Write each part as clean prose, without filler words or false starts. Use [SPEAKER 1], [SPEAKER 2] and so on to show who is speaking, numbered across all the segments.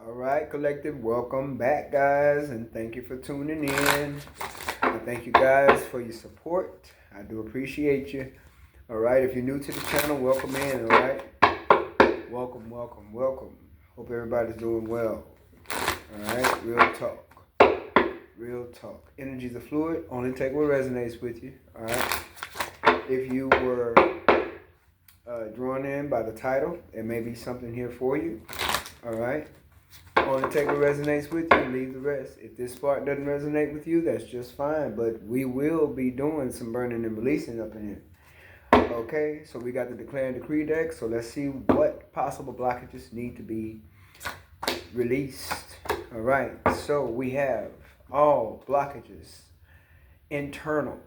[SPEAKER 1] All right, collective, welcome back, guys, and thank you for tuning in. And thank you guys for your support. I do appreciate you. All right, if you're new to the channel, welcome in. All right, welcome, welcome, welcome. Hope everybody's doing well. All right, real talk, real talk. Energies are fluid. Only take what resonates with you. All right. If you were drawn in by the title, there may be something here for you. All right. Only take what resonates with you and leave the rest. If this part doesn't resonate with you, that's just fine. But we will be doing some burning and releasing up in here. Okay, so we got the Declare and Decree deck. So let's see what possible blockages need to be released. All right, so we have all blockages, internal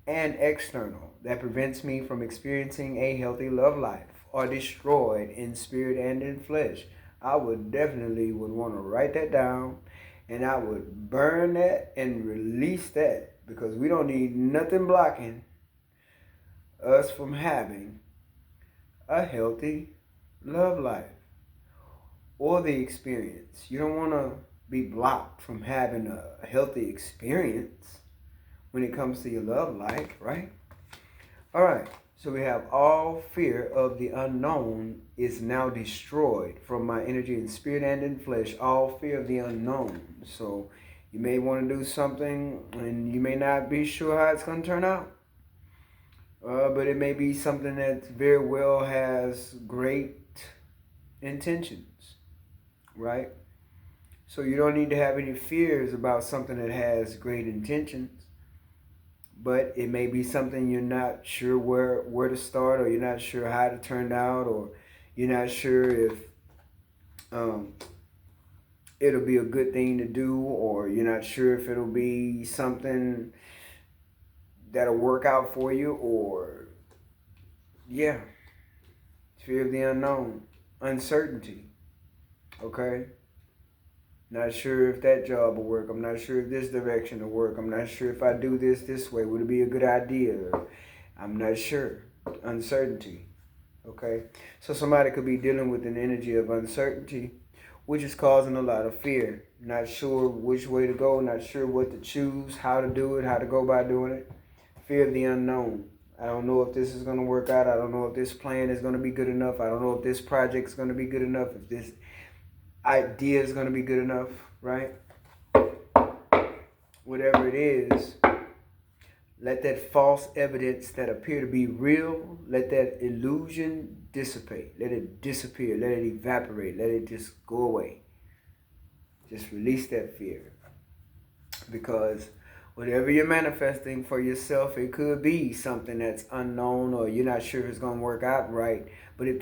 [SPEAKER 1] and external, that prevents me from experiencing a healthy love life, are destroyed in spirit and in flesh. I would definitely want to write that down, and I would burn that and release that, because we don't need nothing blocking us from having a healthy love life or the experience. You don't want to be blocked from having a healthy experience when it comes to your love life, right? All right. So we have all fear of the unknown is now destroyed from my energy in spirit and in flesh. All fear of the unknown. So you may want to do something and you may not be sure how it's going to turn out. But it may be something that very well has great intentions, right? So you don't need to have any fears about something that has great intentions. But it may be something you're not sure where to start, or you're not sure how to turn out, or you're not sure if it'll be a good thing to do, or you're not sure if it'll be something that'll work out for you, or yeah, fear of the unknown, uncertainty, okay? Not sure if that job will work. I'm not sure if this direction will work. I'm not sure if I do this way, would it be a good idea? I'm not sure. Uncertainty. Okay? So somebody could be dealing with an energy of uncertainty, which is causing a lot of fear. Not sure which way to go, not sure what to choose, how to do it, how to go by doing it. Fear of the unknown. I don't know if this is going to work out. I don't know if this plan is going to be good enough. I don't know if this project is going to be good enough. If this idea is going to be good enough, right? Whatever it is, let that false evidence that appear to be real, let that illusion dissipate. Let it disappear. Let it evaporate. Let it just go away. Just release that fear. Because whatever you're manifesting for yourself, it could be something that's unknown, or you're not sure if it's going to work out right. But if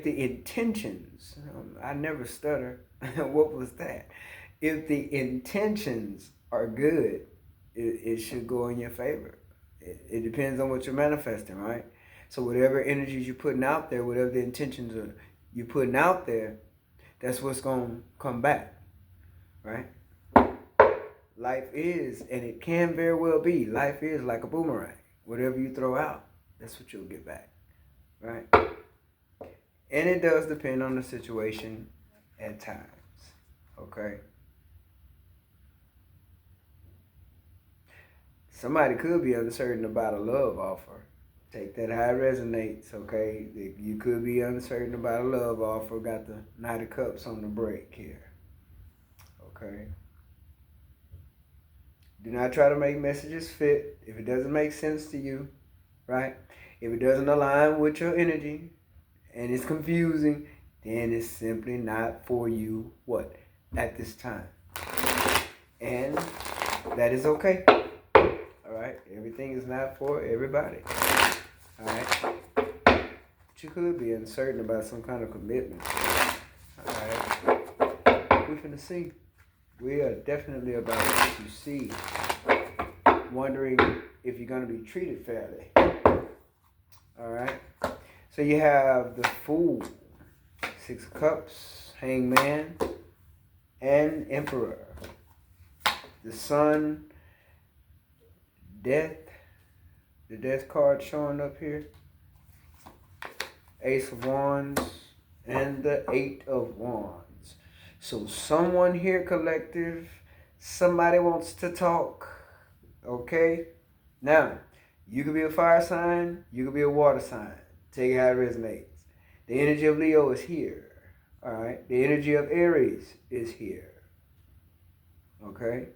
[SPEAKER 1] the intentions, I never stutter. What was that? If the intentions are good, it should go in your favor. It depends on what you're manifesting, right? So whatever energies you're putting out there, whatever the intentions are you're putting out there, that's what's going to come back, right? Life is, and it can very well be, life is like a boomerang. Whatever you throw out, that's what you'll get back, right? And it does depend on the situation at times, okay? Somebody could be uncertain about a love offer. Take that how it resonates, okay? You could be uncertain about a love offer. Got the Knight of Cups on the break here, okay? Do not try to make messages fit if it doesn't make sense to you, right? If it doesn't align with your energy and it's confusing, then it's simply not for you, what? At this time. And that is okay. All right? Everything is not for everybody. All right? But you could be uncertain about some kind of commitment. All right? We're finna see. We are definitely about what you see. Wondering if you're going to be treated fairly. All right? So you have the Fool, Six of Cups, Hangman, and Emperor. The Sun, Death, the Death card showing up here. Ace of Wands and the Eight of Wands. So someone here, collective, somebody wants to talk. Okay? Now, you could be a fire sign, you could be a water sign. Take it how it resonates. The energy of Leo is here. Alright? The energy of Aries is here. Okay?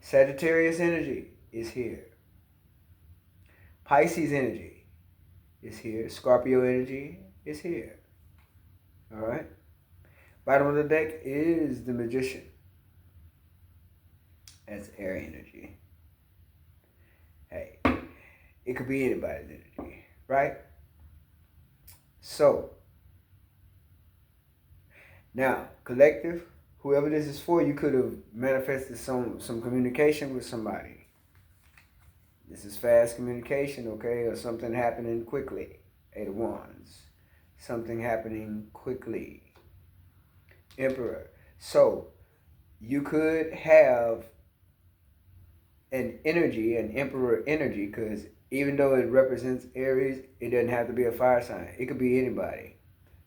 [SPEAKER 1] Sagittarius energy is here. Pisces energy is here. Scorpio energy is here. Alright? Bottom of the deck is the Magician. That's air energy. Hey, it could be anybody's energy, right? So, now, collective, whoever this is for, you could have manifested some communication with somebody. This is fast communication, okay? Or something happening quickly. Eight of Wands. Something happening quickly. Emperor. So, you could have an energy, an Emperor energy, because even though it represents Aries, it doesn't have to be a fire sign. It could be anybody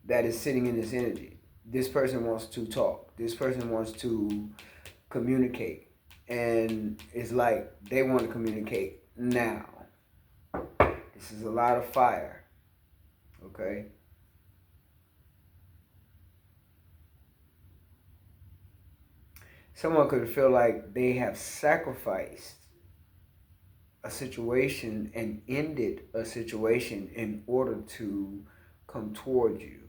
[SPEAKER 1] that is sitting in this energy. This person wants to talk. This person wants to communicate. And it's like they want to communicate now. This is a lot of fire. Okay? Someone could feel like they have sacrificed a situation and ended a situation in order to come towards you.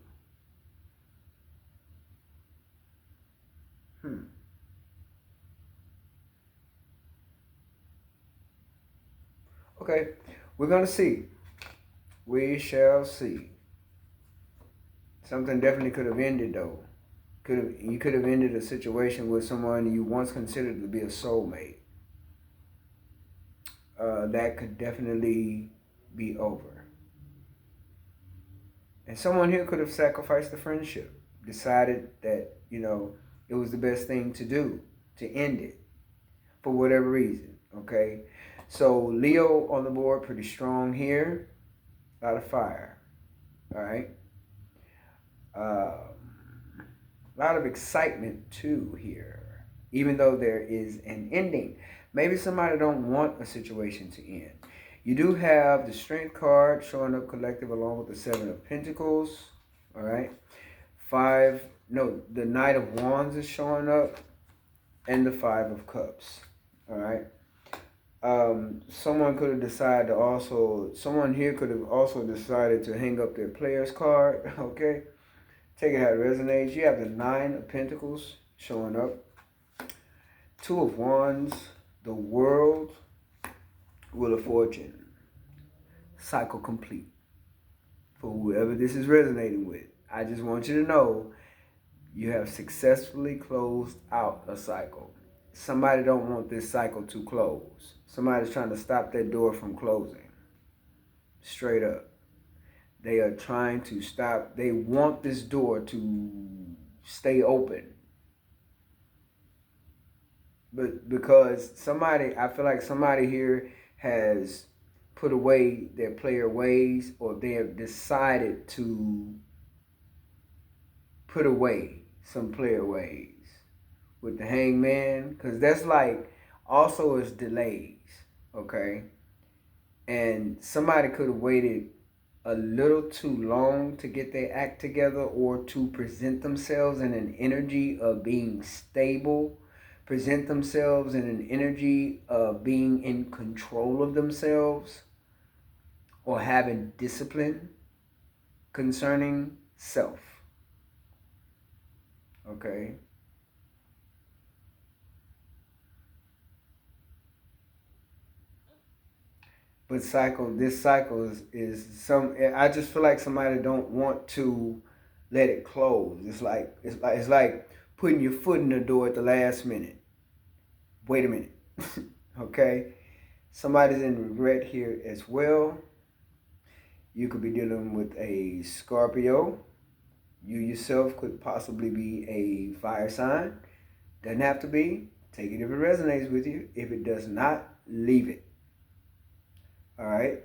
[SPEAKER 1] Okay, we're going to see. We shall see. Something definitely could have ended, though. You could have ended a situation with someone you once considered to be a soulmate. That could definitely be over. And someone here could have sacrificed the friendship, decided that, it was the best thing to do, to end it, for whatever reason, okay? So Leo on the board, pretty strong here. A lot of fire, all right? A lot of excitement too here, even though there is an ending. Maybe somebody don't want a situation to end. You do have the Strength card showing up, collective, along with the Seven of Pentacles, all right? The Knight of Wands is showing up, and the Five of Cups, all right? Someone could have decided to also, someone here could have also decided to hang up their player's card, okay? Take it how it resonates. You have the Nine of Pentacles showing up. Two of Wands, the World, Wheel of Fortune. Cycle complete. For whoever this is resonating with, I just want you to know you have successfully closed out a cycle. Somebody don't want this cycle to close. Somebody's trying to stop that door from closing. Straight up. They are trying to stop. They want this door to stay open. But because I feel like somebody here has put away their player ways, or they have decided to put away some player ways with the Hangman, because that's like also is delays, okay? And somebody could have waited a little too long to get their act together, or to present themselves in an energy of being stable, present themselves in an energy of being in control of themselves, or having discipline concerning self. Okay? But this cycle is I just feel like somebody don't want to let it close. It's like putting your foot in the door at the last minute. Wait a minute. Okay? Somebody's in regret here as well. You could be dealing with a Scorpio. You yourself could possibly be a fire sign. Doesn't have to be. Take it if it resonates with you. If it does not, leave it. All right?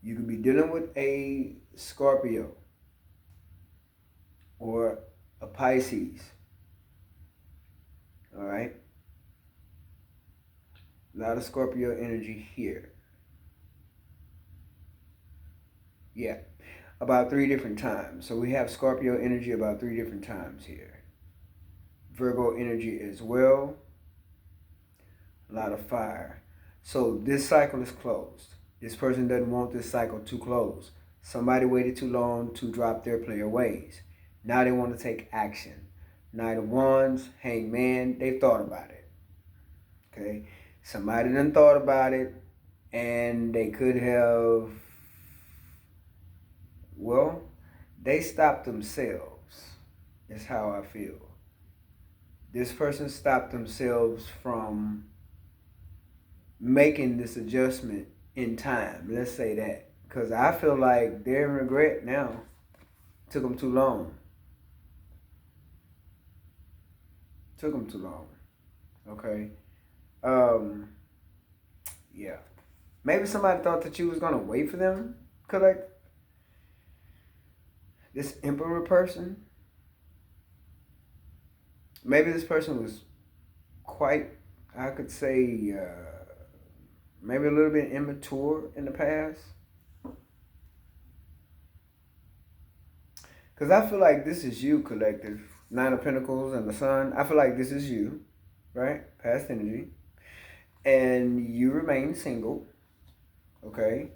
[SPEAKER 1] You could be dealing with a Scorpio. or a Pisces. All right. A lot of Scorpio energy here. Yeah. About 3 different times. So we have Scorpio energy about 3 different times here. Virgo energy as well. A lot of fire. So this cycle is closed. This person doesn't want this cycle to close. Somebody waited too long to drop their player ways. Now they want to take action. Knight of Wands, Hangman, they've thought about it. Okay? Somebody done thought about it, and they could have, well, they stopped themselves, is how I feel. This person stopped themselves from making this adjustment in time. Let's say that. Because I feel like they're in regret now. Took them too long. Took them too long. Okay? Yeah. Maybe somebody thought that you was going to wait for them. Because, like, this Emperor person, maybe this person was quite, I could say, maybe a little bit immature in the past. Because I feel like this is you, collective. 9 of Pentacles and the Sun. I feel like this is you, right? Past energy. And you remain single, okay?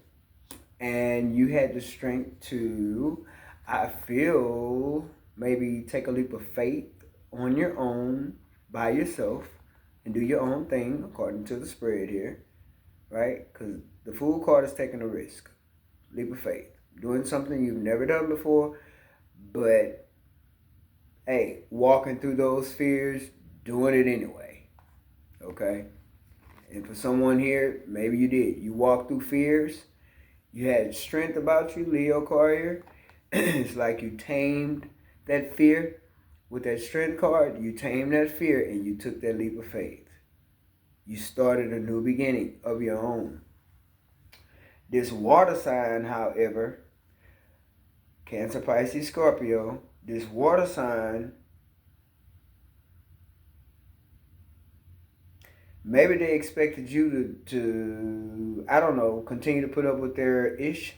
[SPEAKER 1] And you had the strength to, I feel, maybe take a leap of faith on your own, by yourself, and do your own thing according to the spread here, right? Because the Fool card is taking a risk, leap of faith, doing something you've never done before, but hey, walking through those fears, doing it anyway, okay? And for someone here, maybe you did. You walked through fears. You had strength about you, Leo Carrier. It's like you tamed that fear. With that strength card, you tamed that fear and you took that leap of faith. You started a new beginning of your own. This water sign, however, Cancer, Pisces, Scorpio, this water sign, maybe they expected you to I don't know, continue to put up with their ish.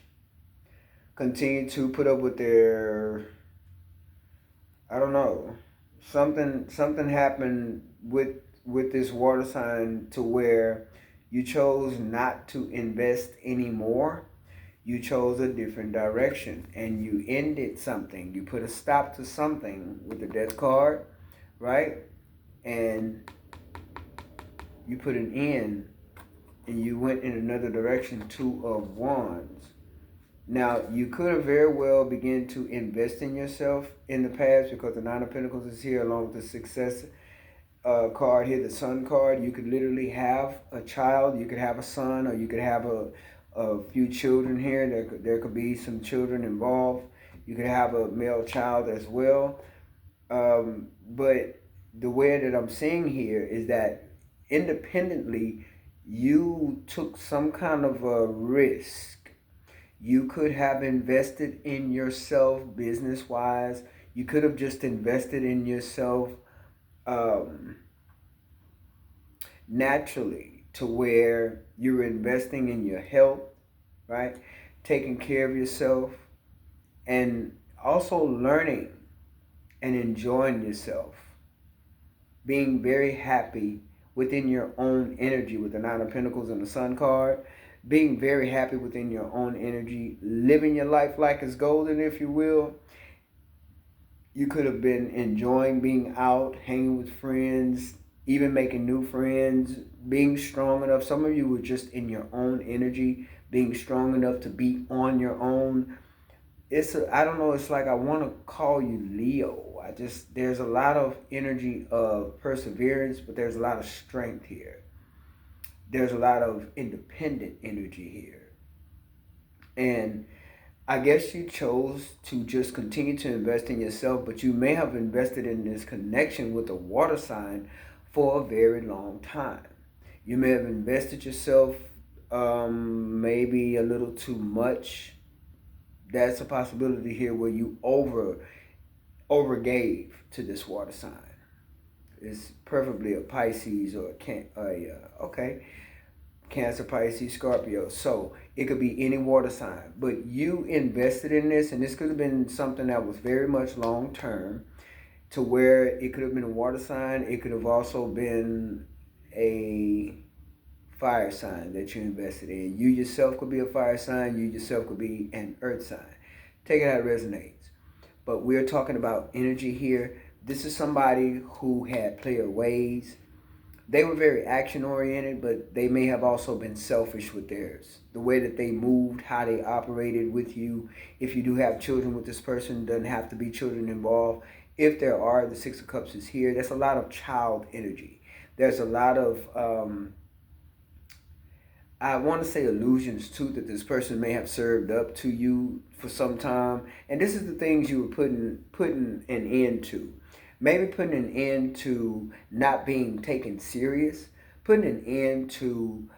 [SPEAKER 1] Continue to put up with their, I don't know. Something happened with this water sign to where you chose not to invest anymore. You chose a different direction and you ended something. You put a stop to something with the Death card, right? And you put an end and you went in another direction. 2 of Wands. Now, you could have very well begun to invest in yourself in the past because the 9 of Pentacles is here along with the Success card here, the Sun card. You could literally have a child. You could have a son, or you could have a few children here. There could be some children involved. You could have a male child as well. But the way that I'm seeing here is that independently, you took some kind of a risk. You could have invested in yourself business-wise. You could have just invested in yourself naturally, to where you're investing in your health, right? Taking care of yourself and also learning and enjoying yourself. Being very happy within your own energy with the 9 of Pentacles and the Sun card. Being very happy within your own energy, living your life like it's golden, if you will. You could have been enjoying being out, hanging with friends, even making new friends, being strong enough. Some of you were just in your own energy, being strong enough to be on your own. I don't know, it's like I want to call you Leo. There's a lot of energy of perseverance, but there's a lot of strength here. There's a lot of independent energy here. And I guess you chose to just continue to invest in yourself, but you may have invested in this connection with a water sign for a very long time. You may have invested yourself maybe a little too much. That's a possibility here where you overgave to this water sign. It's preferably a Pisces or Cancer, Pisces, Scorpio. So it could be any water sign, but you invested in this, and this could have been something that was very much long term, to where it could have been a water sign. It could have also been a fire sign that you invested in. You yourself could be a fire sign. You yourself could be an earth sign. Take it how it resonates. But we're talking about energy here. This is somebody who had player ways. They were very action oriented, but they may have also been selfish with theirs. The way that they moved, how they operated with you. If you do have children with this person, doesn't have to be children involved. If there are, the Six of Cups is here. That's a lot of child energy. There's a lot of, I want to say, illusions too, that this person may have served up to you for some time. And this is the things you were putting an end to. Maybe putting an end to not being taken serious, putting an end to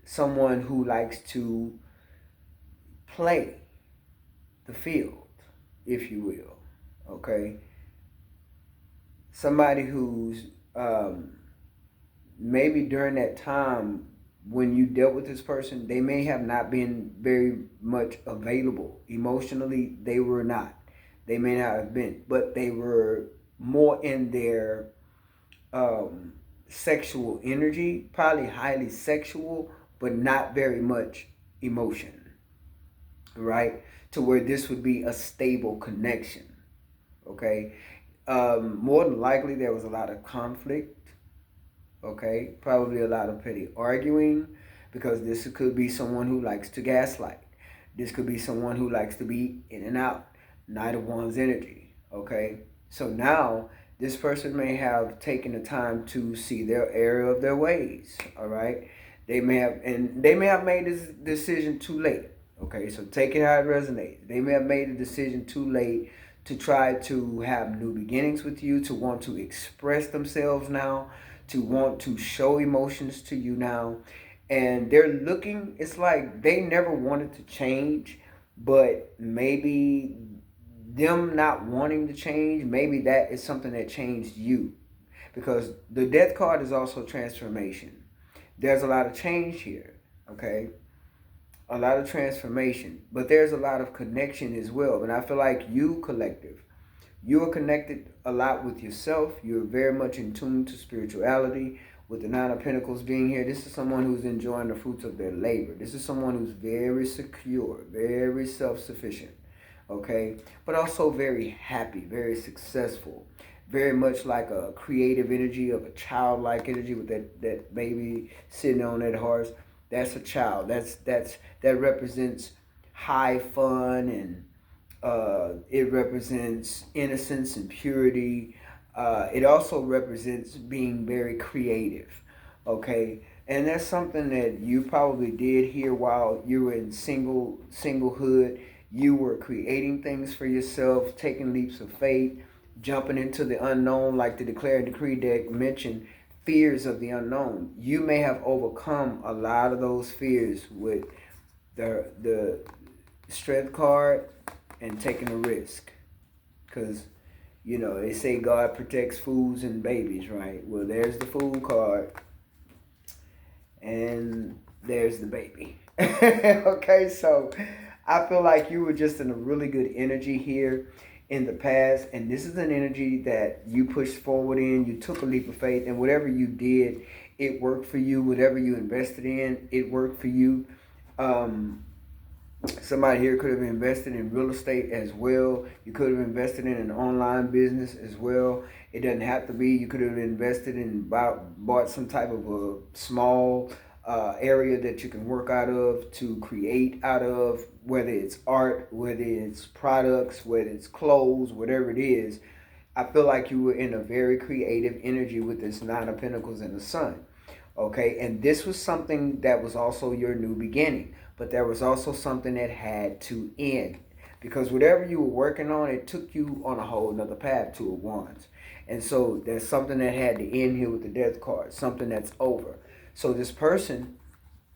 [SPEAKER 1] someone who likes to play the field, if you will, okay? Somebody who's maybe during that time when you dealt with this person, they may have not been very much available. Emotionally, they were not. They may not have been, but they were more in their sexual energy, probably highly sexual, but not very much emotion, right? To where this would be a stable connection, okay? More than likely, there was a lot of conflict, okay? Probably a lot of petty arguing, because this could be someone who likes to gaslight. This could be someone who likes to be in and out. Knight of Wands energy, okay? So now this person may have taken the time to see their error of their ways, all right? They may have made this decision too late, okay? So take it how it resonates. They may have made a decision too late to try to have new beginnings with you, to want to express themselves now, to want to show emotions to you now. And they're looking, it's like they never wanted to change, but maybe them not wanting to change, maybe that is something that changed you. Because the Death card is also transformation. There's a lot of change here, okay? A lot of transformation. But there's a lot of connection as well. And I feel like you, collective, you are connected a lot with yourself. You're very much in tune to spirituality. With the Nine of Pentacles being here, this is someone who's enjoying the fruits of their labor. This is someone who's very secure, very self-sufficient. Okay, but also very happy, very successful, very much like a creative energy of a childlike energy with that baby sitting on that horse. That's a child. That represents high fun, and it represents innocence and purity. It also represents being very creative. Okay, and that's something that you probably did here while you were in singlehood. You were creating things for yourself, taking leaps of faith, jumping into the unknown, like the Declare and Decree deck mentioned, fears of the unknown. You may have overcome a lot of those fears with the Strength card and taking a risk. Because, you know, they say God protects fools and babies, right? Well, there's the fool card, and there's the baby. Okay, so I feel like you were just in a really good energy here in the past, and this is an energy that you pushed forward in. You took a leap of faith, and whatever you did, it worked for you. Whatever you invested in, it worked for you. Somebody here could have invested in real estate as well. You could have invested in an online business as well. It doesn't have to be. You could have invested in, bought some type of a small area that you can work out of, to create out of, whether it's art, whether it's products, whether it's clothes, whatever it is. I feel like you were in a very creative energy with this Nine of Pentacles and the Sun. Okay, and this was something that was also your new beginning, but there was also something that had to end, because whatever you were working on, it took you on a whole nother path, Two of Wands. And so there's something that had to end here with the Death card, something that's over. So this person,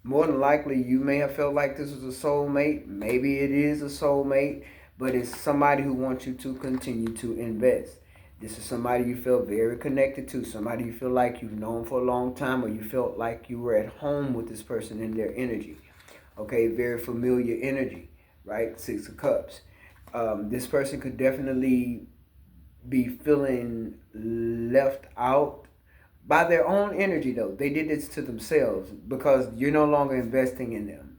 [SPEAKER 1] more than likely, you may have felt like this was a soulmate. Maybe it is a soulmate, but it's somebody who wants you to continue to invest. This is somebody you feel very connected to, somebody you feel like you've known for a long time, or you felt like you were at home with this person in their energy. Okay, very familiar energy, right? Six of Cups. This person could definitely be feeling left out by their own energy, though. They did this to themselves because you're no longer investing in them,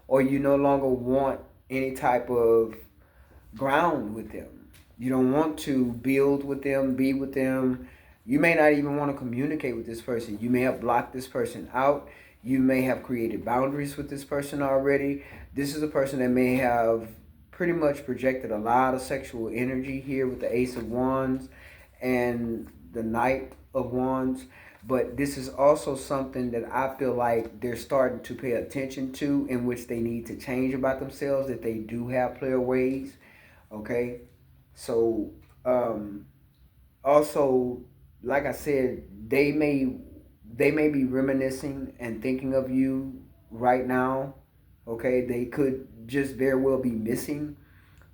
[SPEAKER 1] or you no longer want any type of ground with them. You don't want to build with them, be with them. You may not even want to communicate with this person. You may have blocked this person out. You may have created boundaries with this person already. This is a person that may have pretty much projected a lot of sexual energy here with the Ace of Wands and the Knight of Wands. But this is also something that I feel like they're starting to pay attention to, in which they need to change about themselves, that they do have player ways. Okay, so also, like I said, they may be reminiscing and thinking of you right now. Okay, they could just very well be missing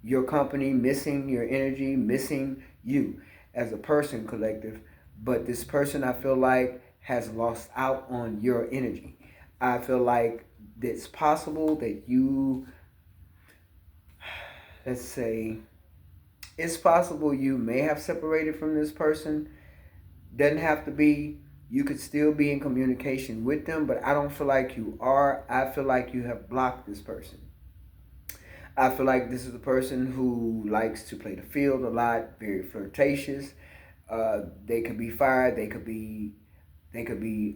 [SPEAKER 1] your company, missing your energy, missing you as a person, collective. But this person, I feel like, has lost out on your energy. I feel like it's possible that you, let's say, it's possible you may have separated from this person. Doesn't have to be. You could still be in communication with them, but I don't feel like you are. I feel like you have blocked this person. I feel like this is a person who likes to play the field a lot, very flirtatious. They could be fire, they could be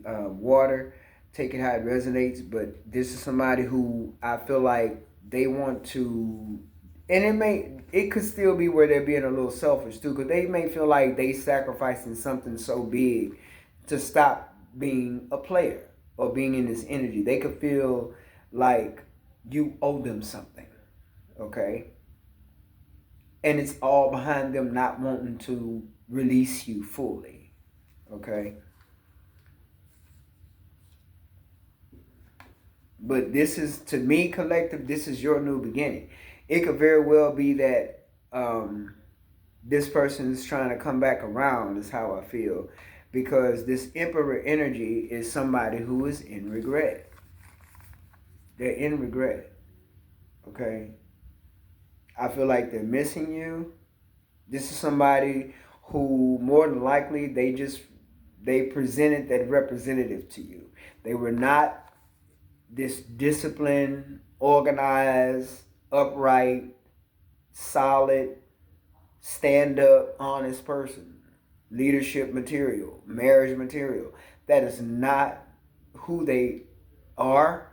[SPEAKER 1] water. Take it how it resonates, but this is somebody who I feel like they want to, and it could still be where they're being a little selfish too, because they may feel like they sacrificing something so big to stop being a player or being in this energy. They could feel like you owe them something, okay? And it's all behind them not wanting to release you fully, okay? But this is, to me, collective, this is your new beginning. It could very well be that this person is trying to come back around, is how I feel. Because this Emperor energy is somebody who is in regret. They're in regret. Okay? I feel like they're missing you. This is somebody who more than likely they presented that representative to you. They were not this disciplined, organized, upright, solid, stand up, honest person. Leadership material, marriage material. That is not who they are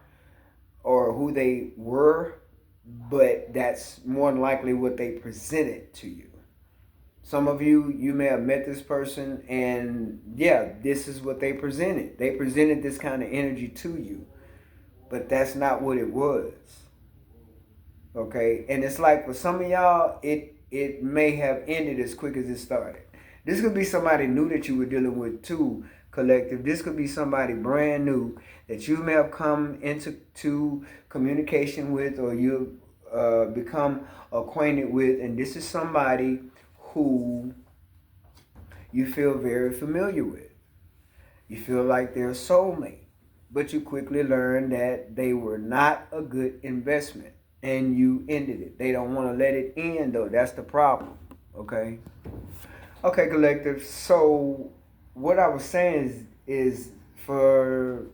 [SPEAKER 1] or who they were, but that's more than likely what they presented to you. Some of you may have met this person, and yeah, this is what they presented. They presented this kind of energy to you, but that's not what it was. Okay, and it's like for some of y'all, it may have ended as quick as it started. This could be somebody new that you were dealing with too, collective. This could be somebody brand new that you may have come into communication with, or you become acquainted with, and this is somebody who you feel very familiar with. You feel like they're a soulmate, but you quickly learn that they were not a good investment, and you ended it. They don't want to let it end, though. That's the problem. Okay? Okay, collective. So what I was saying is for,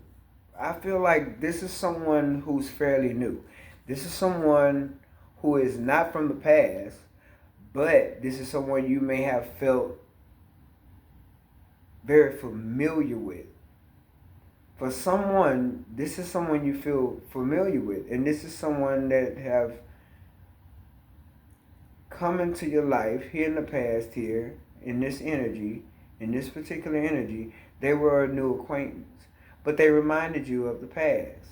[SPEAKER 1] I feel like this is someone who's fairly new. This is someone who is not from the past, but this is someone you may have felt very familiar with. For someone, this is someone you feel familiar with, and this is someone that have come into your life here in the past here, in this energy, in this particular energy. They were a new acquaintance, but they reminded you of the past.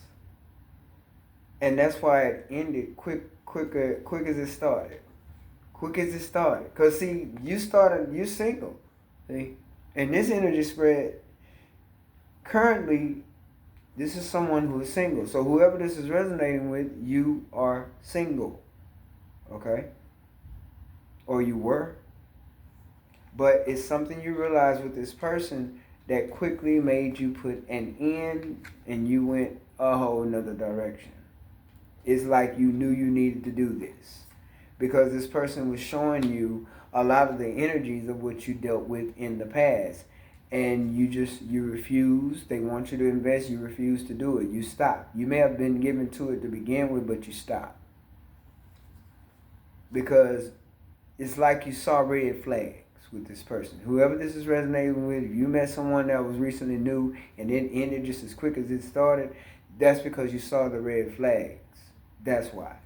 [SPEAKER 1] And that's why it ended quick as it started. Quick as it started. Because see, you're single. See? And this energy spread, currently, this is someone who is single. So whoever this is resonating with, you are single. Okay? or you were. But it's something you realize with this person that quickly made you put an end and you went a whole nother direction. It's like you knew you needed to do this because this person was showing you a lot of the energies of what you dealt with in the past, and you refuse. They want you to invest, you refuse to do it. You stop. You may have been given to it to begin with, but you stop because it's like you saw red flags with this person. Whoever this is resonating with, if you met someone that was recently new and it ended just as quick as it started, that's because you saw the red flags. That's why.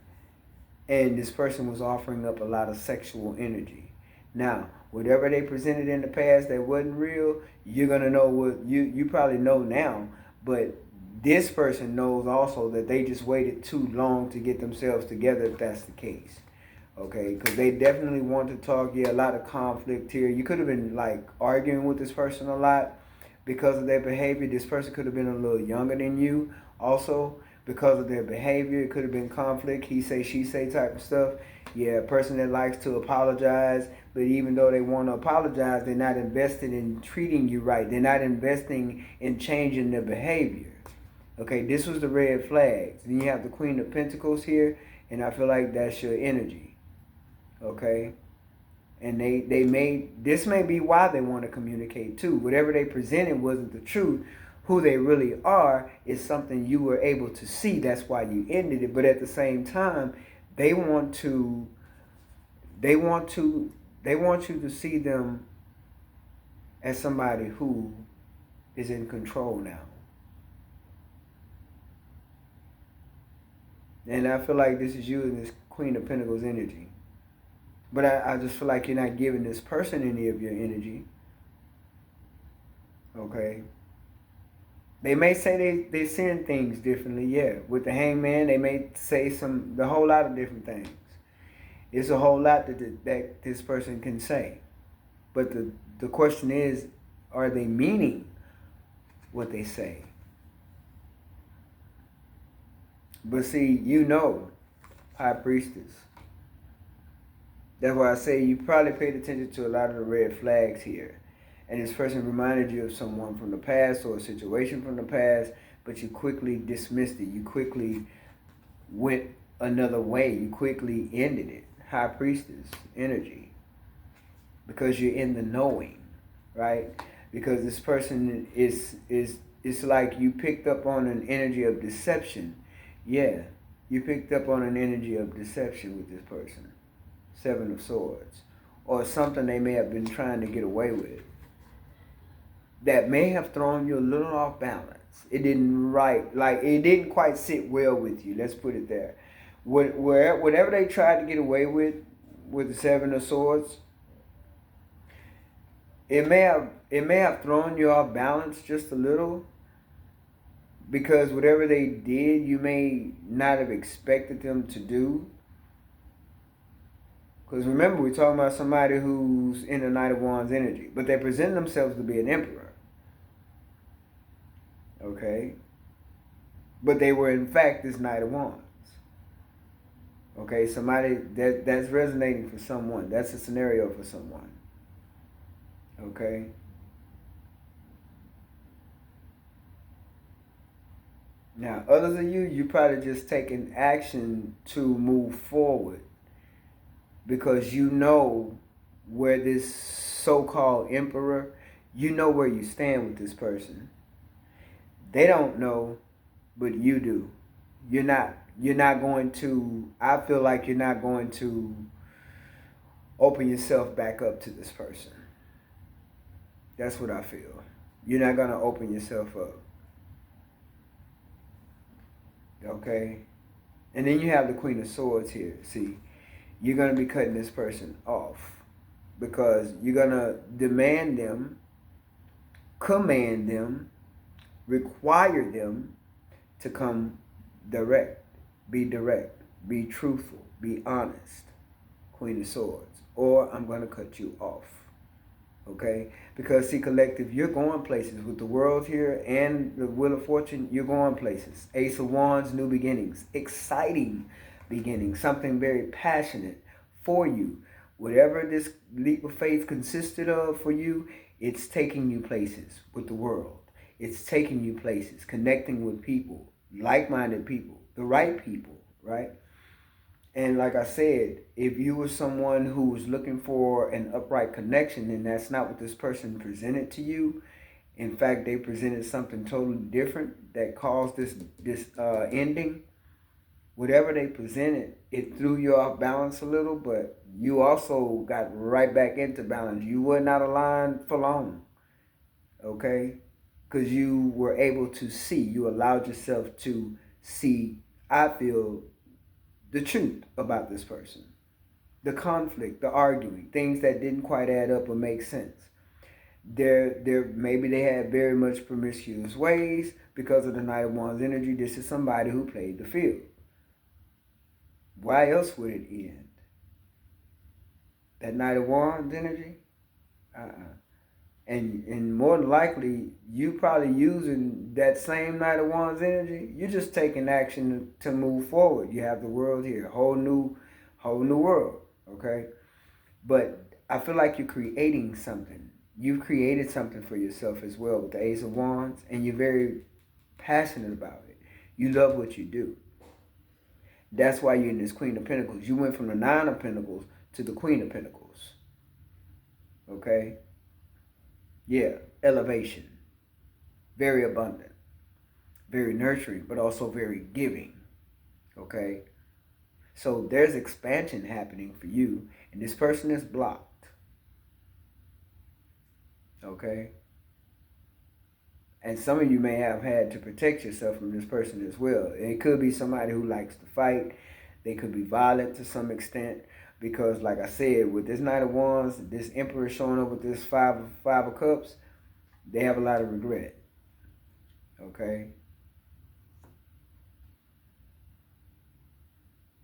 [SPEAKER 1] And this person was offering up a lot of sexual energy. Now, whatever they presented in the past that wasn't real, you're going to know what you probably know now, but this person knows also that they just waited too long to get themselves together if that's the case. Okay, because they definitely want to talk. Yeah, a lot of conflict here. You could have been like arguing with this person a lot because of their behavior. This person could have been a little younger than you also because of their behavior. It could have been conflict, he say, she say type of stuff. Yeah, a person that likes to apologize, but even though they want to apologize, they're not invested in treating you right. They're not investing in changing their behavior. Okay, this was the red flags. Then you have the Queen of Pentacles here, and I feel like that's your energy. Okay, and they made this may be why they want to communicate too. Whatever they presented wasn't the truth. Who they really are is something you were able to see. That's why you ended it. But at the same time, they want you to see them as somebody who is in control now. And I feel like this is you and this Queen of Pentacles energy. But I just feel like you're not giving this person any of your energy. Okay. They may say they're seeing things differently, yeah. With the Hangman, they may say the whole lot of different things. It's a whole lot that this person can say. But the question is, are they meaning what they say? But see, High Priestess. That's why I say you probably paid attention to a lot of the red flags here. And this person reminded you of someone from the past or a situation from the past, but you quickly dismissed it. You quickly went another way. You quickly ended it. High Priestess energy. Because you're in the knowing, right? Because this person it's like you picked up on an energy of deception. Yeah, you picked up on an energy of deception with this person. Seven of Swords. Or something they may have been trying to get away with. That may have thrown you a little off balance. It didn't quite sit well with you. Let's put it there. Whatever they tried to get away with the Seven of Swords, it may have thrown you off balance just a little, because whatever they did, you may not have expected them to do. Because remember, we're talking about somebody who's in the Knight of Wands energy, but they present themselves to be an emperor. Okay? But they were in fact this Knight of Wands. Okay, somebody that's resonating for someone. That's a scenario for someone. Okay? Now, others of you probably just taking action to move forward because you know where this so-called emperor, you know where you stand with this person. They don't know, but you do. You're not going to, I feel like you're not going to open yourself back up to this person. That's what I feel. You're not going to open yourself up. Okay? And then you have the Queen of Swords here. See, you're going to be cutting this person off because you're going to demand them, command them, require them to come direct, be truthful, be honest, Queen of Swords, or I'm going to cut you off. Okay? Because see, collective, you're going places with the World here and the Wheel of Fortune. You're going places. Ace of Wands, new beginnings, exciting beginnings, something very passionate for you. Whatever this leap of faith consisted of for you, it's taking you places with the world. It's taking you places, connecting with people, like-minded people, the right people, right? And like I said, if you were someone who was looking for an upright connection, then that's not what this person presented to you. In fact, they presented something totally different that caused this ending. Whatever they presented, it threw you off balance a little, but you also got right back into balance. You were not aligned for long, okay? Because you were able to see. You allowed yourself to see, I feel, the truth about this person. The conflict, the arguing, things that didn't quite add up or make sense. Maybe they had very much promiscuous ways because of the Knight of Wands energy. This is somebody who played the field. Why else would it end? That Knight of Wands energy? And more than likely, you probably using that same Knight of Wands energy. You're just taking action to move forward. You have the world here, whole new world, okay? But I feel like you're creating something. You've created something for yourself as well with the Ace of Wands, and you're very passionate about it. You love what you do. That's why you're in this Queen of Pentacles. You went from the Nine of Pentacles to the Queen of Pentacles. Okay? Yeah, elevation. Very abundant. Very nurturing, but also very giving. Okay? So there's expansion happening for you, and this person is blocked. Okay? And some of you may have had to protect yourself from this person as well. It could be somebody who likes to fight. They could be violent to some extent. Because like I said, with this Knight of Wands, this Emperor showing up with this Five of Cups, they have a lot of regret. Okay?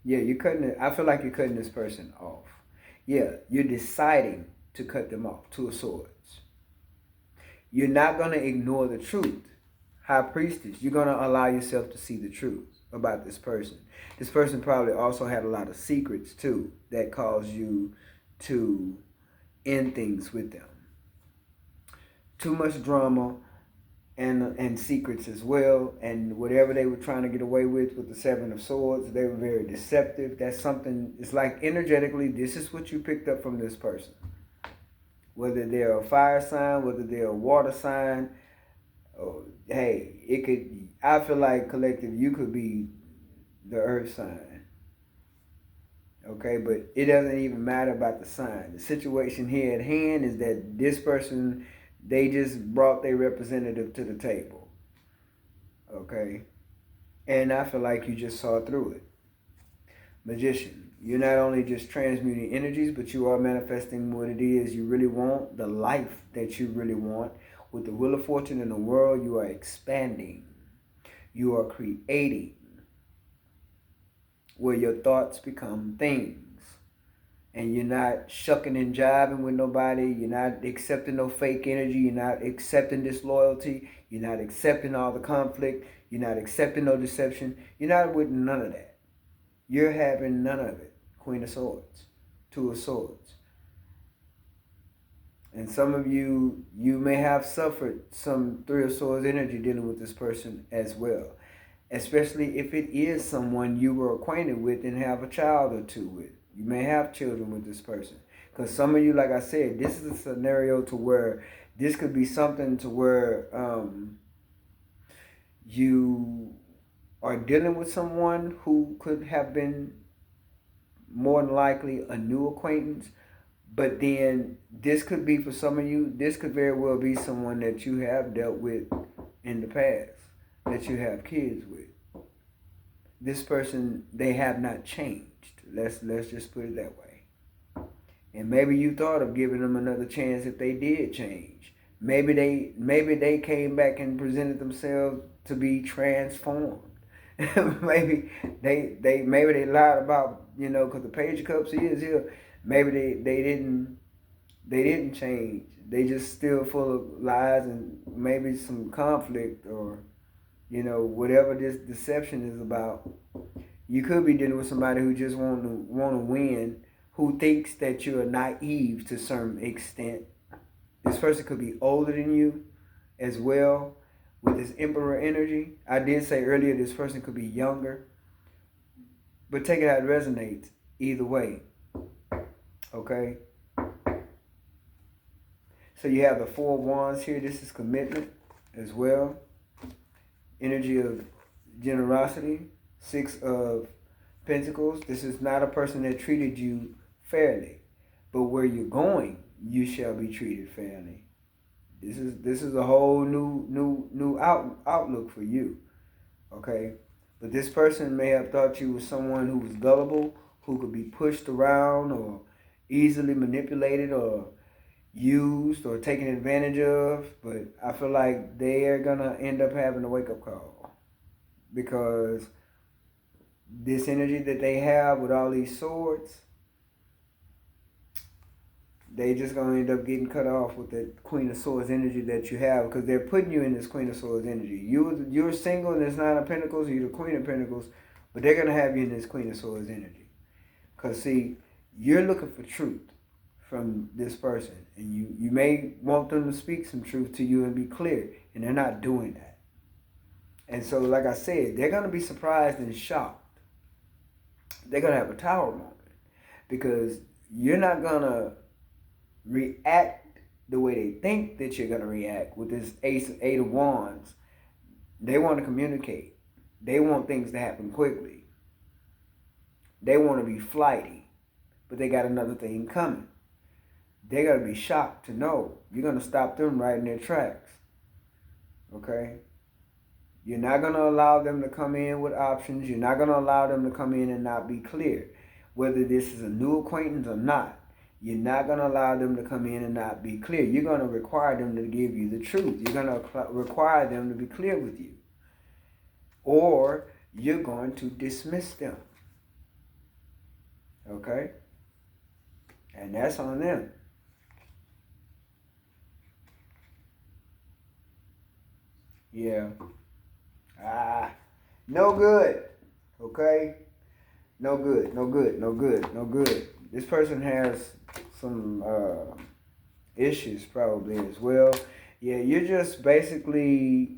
[SPEAKER 1] Yeah, you're cutting it. I feel like you're cutting this person off. Yeah, you're deciding to cut them off. Two of Swords. You're not going to ignore the truth. High Priestess, you're going to allow yourself to see the truth about this person. This person probably also had a lot of secrets too that caused you to end things with them. Too much drama and secrets as well. And whatever they were trying to get away with the Seven of Swords, they were very deceptive. That's something, it's like energetically, this is what you picked up from this person. Whether they're a fire sign, whether they're a water sign, oh, hey, it could, I feel like collective, you could be the earth sign. Okay, but it doesn't even matter about the sign. The situation here at hand is that this person, they just brought their representative to the table. Okay, and I feel like you just saw through it. Magician. You're not only just transmuting energies, but you are manifesting what it is you really want, the life that you really want. With the Wheel of Fortune in the world, you are expanding. You are creating where your thoughts become things. And you're not shucking and jiving with nobody. You're not accepting no fake energy. You're not accepting disloyalty. You're not accepting all the conflict. You're not accepting no deception. You're not with none of that. You're having none of it. Queen of Swords, Two of Swords. And some of you, you may have suffered some Three of Swords energy dealing with this person as well. Especially if it is someone you were acquainted with and have a child or two with. You may have children with this person. Because some of you, like I said, this is a scenario to where this could be something to where you are dealing with someone who could have been more than likely a new acquaintance, but then this could be for some of you, this could very well be someone that you have dealt with in the past, that you have kids with. This person, they have not changed. Let's just put it that way. And maybe you thought of giving them another chance if they did change. Maybe they came back and presented themselves to be transformed. maybe they lied about, you know, because the Page of Cups is here. Maybe they didn't change. They just still full of lies and maybe some conflict, or, you know, whatever this deception is about. You could be dealing with somebody who just want to win, who thinks that you're naive to some extent. This person could be older than you as well with this Emperor energy. I did say earlier this person could be younger, but take it how it resonates either way. Okay? So you have the Four of Wands here. This is commitment as well. Energy of generosity. Six of Pentacles. This is not a person that treated you fairly, but where you're going, you shall be treated fairly. This is a whole new outlook for you. Okay? But this person may have thought you was someone who was gullible, who could be pushed around or easily manipulated or used or taken advantage of. But I feel like they are going to end up having a wake-up call. Because this energy that they have with all these swords, they just going to end up getting cut off with the Queen of Swords energy that you have, because they're putting you in this Queen of Swords energy. You're single and it's Nine of Pentacles, you're the Queen of Pentacles, but they're going to have you in this Queen of Swords energy. Because, see, you're looking for truth from this person, and you may want them to speak some truth to you and be clear, and they're not doing that. And so, like I said, they're going to be surprised and shocked. They're going to have a tower moment, because you're not going to react the way they think that you're going to react with this Eight of Wands. They want to communicate. They want things to happen quickly. They want to be flighty, but they got another thing coming. They're going to be shocked to know you're going to stop them right in their tracks. Okay? You're not going to allow them to come in with options. You're not going to allow them to come in and not be clear. Whether this is a new acquaintance or not, you're not going to allow them to come in and not be clear. You're going to require them to give you the truth. You're going to require them to be clear with you. Or you're going to dismiss them. Okay? And that's on them. Yeah. No good. Okay? No good, no good, no good, no good. This person has some issues probably as well. Yeah, you're just basically,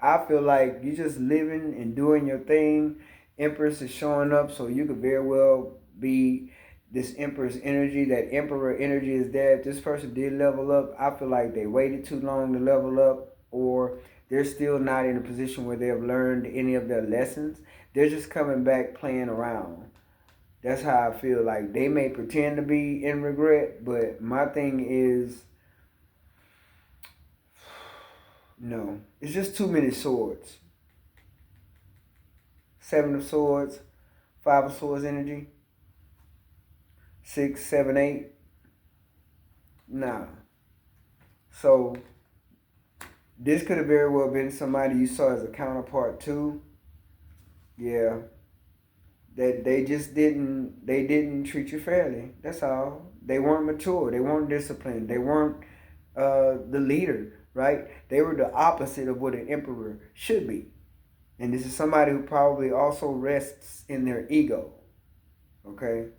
[SPEAKER 1] I feel like you're just living and doing your thing. Empress is showing up, so you could very well be this Empress energy. That Emperor energy is there. If this person did level up, I feel like they waited too long to level up, or they're still not in a position where they have learned any of their lessons. They're just coming back playing around. That's how I feel. Like, they may pretend to be in regret, but my thing is, no. It's just too many swords. Seven of Swords, Five of Swords energy, 6, 7, 8. Nah. So, this could have very well been somebody you saw as a counterpart too. Yeah. That they didn't treat you fairly. That's all. They weren't mature. They weren't disciplined. They weren't the leader, right? They were the opposite of what an emperor should be. And this is somebody who probably also rests in their ego. Okay?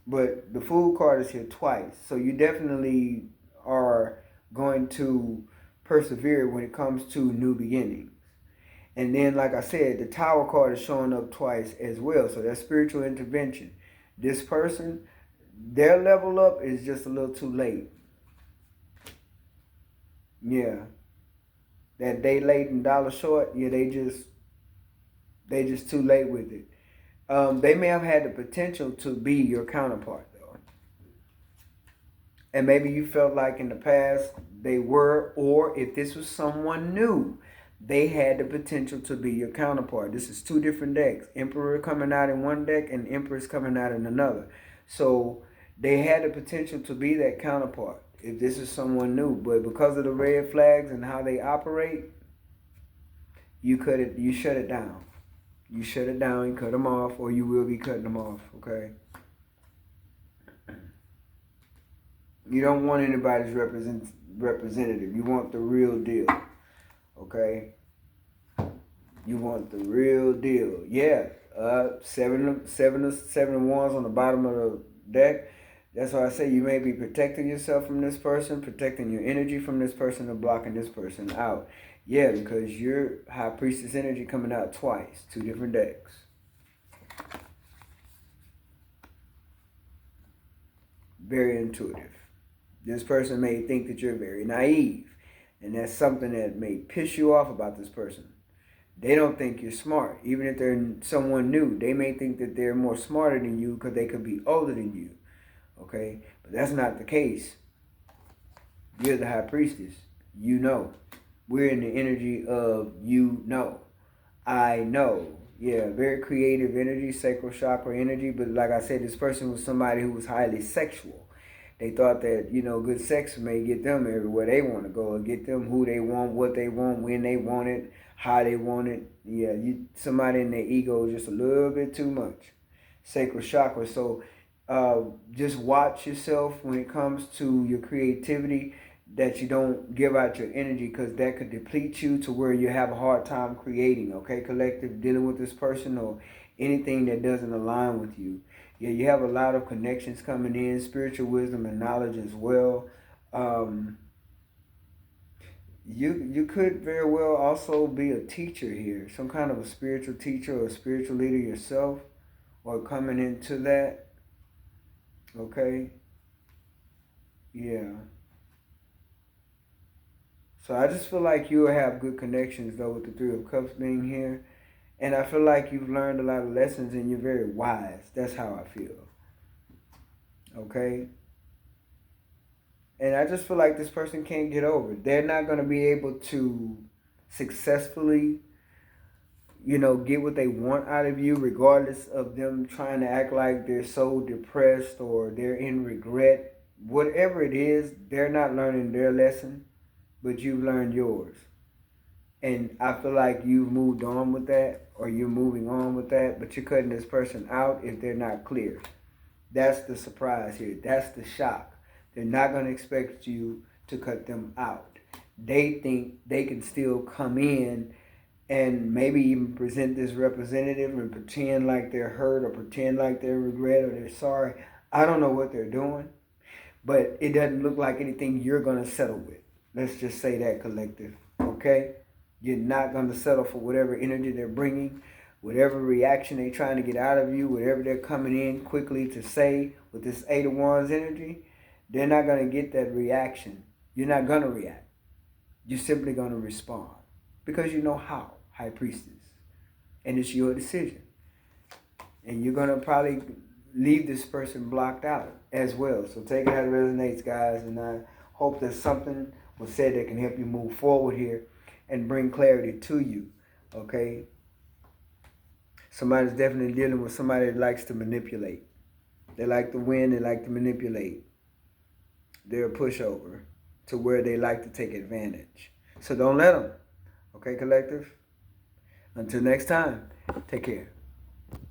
[SPEAKER 1] But the Fool card is here twice. So you definitely are going to persevere when it comes to new beginnings. And then, like I said, the Tower card is showing up twice as well. So that's spiritual intervention. This person, their level up is just a little too late. Yeah. That day late and dollar short, yeah, they just too late with it. They may have had the potential to be your counterpart, though. And maybe you felt like in the past they were, or if this was someone new, they had the potential to be your counterpart. This is two different decks. Emperor coming out in one deck and Empress coming out in another. So they had the potential to be that counterpart if this is someone new. But because of the red flags and how they operate, you shut it down. You shut it down, you cut them off, or you will be cutting them off, okay? You don't want anybody's representative. You want the real deal, okay? You want the real deal. Yeah, Seven of wands on the bottom of the deck. That's why I say you may be protecting yourself from this person, protecting your energy from this person, or blocking this person out. Yeah, because your High Priestess energy coming out twice, 2 different decks. Very intuitive. This person may think that you're very naive, and that's something that may piss you off about this person. They don't think you're smart. Even if they're someone new, they may think that they're more smarter than you because they could be older than you. Okay? But that's not the case. You're the High Priestess. You know. We're in the energy of you know. I know. Yeah, very creative energy, sacral chakra energy. But like I said, this person was somebody who was highly sexual. They thought that, good sex may get them everywhere they want to go, or get them who they want, what they want, when they want it, how they want it. Yeah, somebody in their ego is just a little bit too much. Sacral chakra. So just watch yourself when it comes to your creativity, that you don't give out your energy, because that could deplete you to where you have a hard time creating. Okay, collective, dealing with this person or anything that doesn't align with you. Yeah, you have a lot of connections coming in, spiritual wisdom and knowledge as well. You could very well also be a teacher here, some kind of a spiritual teacher or a spiritual leader yourself, or coming into that. Okay, yeah. So I just feel like you'll have good connections though with the Three of Cups being here. And I feel like you've learned a lot of lessons and you're very wise. That's how I feel. Okay? And I just feel like this person can't get over it. They're not going to be able to successfully, get what they want out of you, regardless of them trying to act like they're so depressed or they're in regret. Whatever it is, they're not learning their lesson, but you've learned yours. And I feel like you've moved on with that, or you're moving on with that, but you're cutting this person out if they're not clear. That's the surprise here. That's the shock. They're not going to expect you to cut them out. They think they can still come in and maybe even present this representative and pretend like they're hurt, or pretend like they're regret, or they're sorry. I don't know what they're doing, but it doesn't look like anything you're going to settle with. Let's just say that, collective. Okay? You're not going to settle for whatever energy they're bringing, whatever reaction they're trying to get out of you, whatever they're coming in quickly to say with this Eight of Wands energy. They're not going to get that reaction. You're not going to react. You're simply going to respond because you know how, High Priestess. And it's your decision. And you're going to probably leave this person blocked out as well. So take it how it resonates, guys. And I hope that something was said that can help you move forward here and bring clarity to you, okay? Somebody's definitely dealing with somebody that likes to manipulate. They like to win, they like to manipulate. They're a pushover to where they like to take advantage. So don't let them, okay, collective? Until next time, take care.